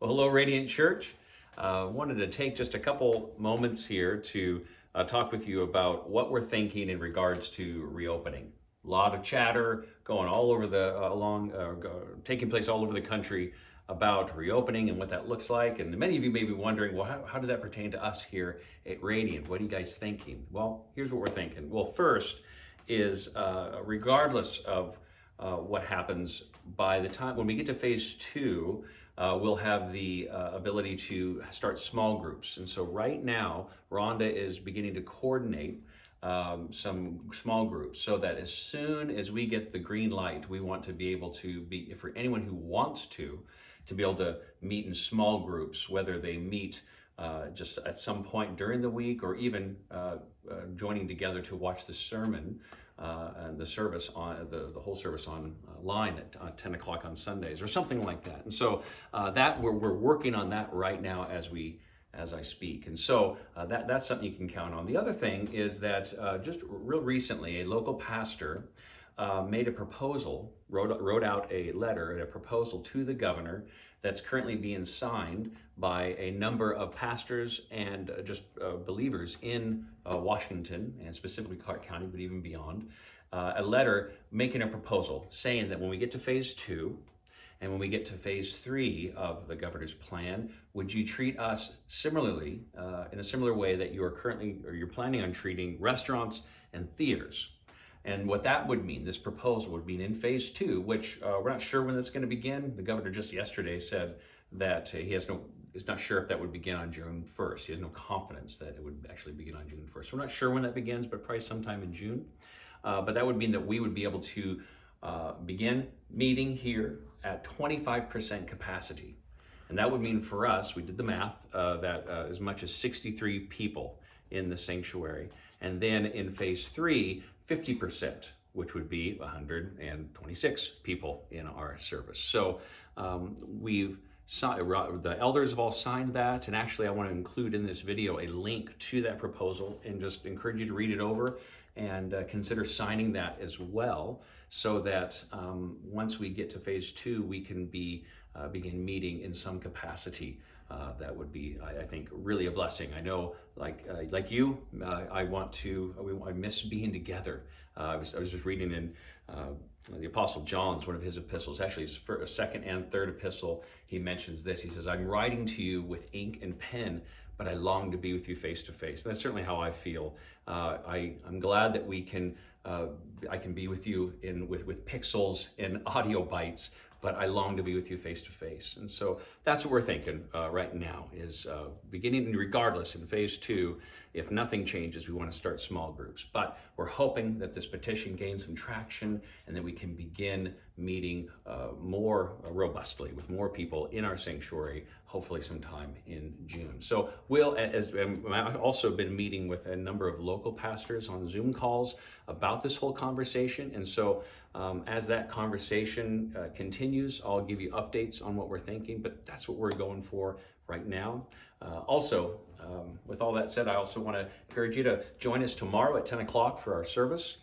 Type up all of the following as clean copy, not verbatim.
Well, hello, Radiant Church. Wanted to take just a couple moments here to talk with you about what we're thinking in regards to reopening. A lot of chatter going all over taking place all over the country about reopening and what that looks like. And many of you may be wondering, well, how does that pertain to us here at Radiant? What are you guys thinking? Well, here's what we're thinking. Well, first is regardless of what happens by the time when we get to phase two, we'll have the ability to start small groups. And so right now, Rhonda is beginning to coordinate some small groups so that as soon as we get the green light, we want to be able to be, for anyone who wants to be able to meet in small groups, whether they meet just at some point during the week or even joining together to watch the sermon and the service on the whole service online at 10 o'clock on Sundays or something like that. And so that we're working on that right now as I speak. And so that's something you can count on. The other thing is that just real recently, a local pastor made a proposal, wrote out a letter and a proposal to the governor that's currently being signed by a number of pastors and just believers in Washington and specifically Clark County, but even beyond. A letter making a proposal saying that when we get to phase two and when we get to phase three of the governor's plan, would you treat us similarly, in a similar way that you are currently, or you're planning on treating restaurants and theaters? And what that would mean, this proposal would mean in phase two, which we're not sure when that's going to begin. The governor just yesterday said that is not sure if that would begin on June 1st. He has no confidence that it would actually begin on June 1st. So we're not sure when that begins, but probably sometime in June. But that would mean that we would be able to begin meeting here at 25% capacity. And that would mean for us, we did the math, that as much as 63 people in the sanctuary. And then in phase three, 50%, which would be 126 people in our service. So the elders have all signed that, and actually I want to include in this video a link to that proposal and just encourage you to read it over and consider signing that as well, so that once we get to phase two, we can begin meeting in some capacity. That would be, I think, really a blessing. I know, like you, I miss being together. I was just reading in the Apostle John's, one of his epistles, actually his second and third epistle, he mentions this. He says, "I'm writing to you with ink and pen, but I long to be with you face to face." And that's certainly how I feel. I'm glad that I can be with you with pixels and audio bites, but I long to be with you face to face. And so that's what we're thinking right now is beginning, regardless in phase two, if nothing changes, we want to start small groups. But we're hoping that this petition gains some traction and that we can begin meeting more robustly with more people in our sanctuary, hopefully sometime in June. So I've also been meeting with a number of local pastors on Zoom calls about this whole conversation. And so as that conversation continues, I'll give you updates on what we're thinking, but that's what we're going for right now. With all that said, I also want to encourage you to join us tomorrow at 10 o'clock for our service.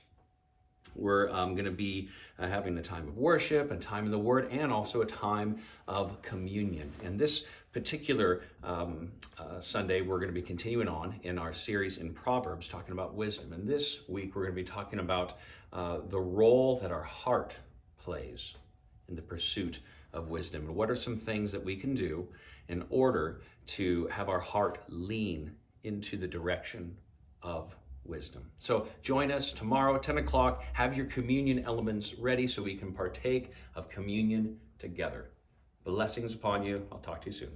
We're going to be having a time of worship and time in the Word, and also a time of communion. And this particular Sunday, we're going to be continuing on in our series in Proverbs, talking about wisdom. And this week, we're going to be talking about the role that our heart plays in the pursuit of wisdom. And what are some things that we can do in order to have our heart lean into the direction of wisdom. So join us tomorrow, 10 o'clock. Have your communion elements ready so we can partake of communion together. Blessings upon you. I'll talk to you soon.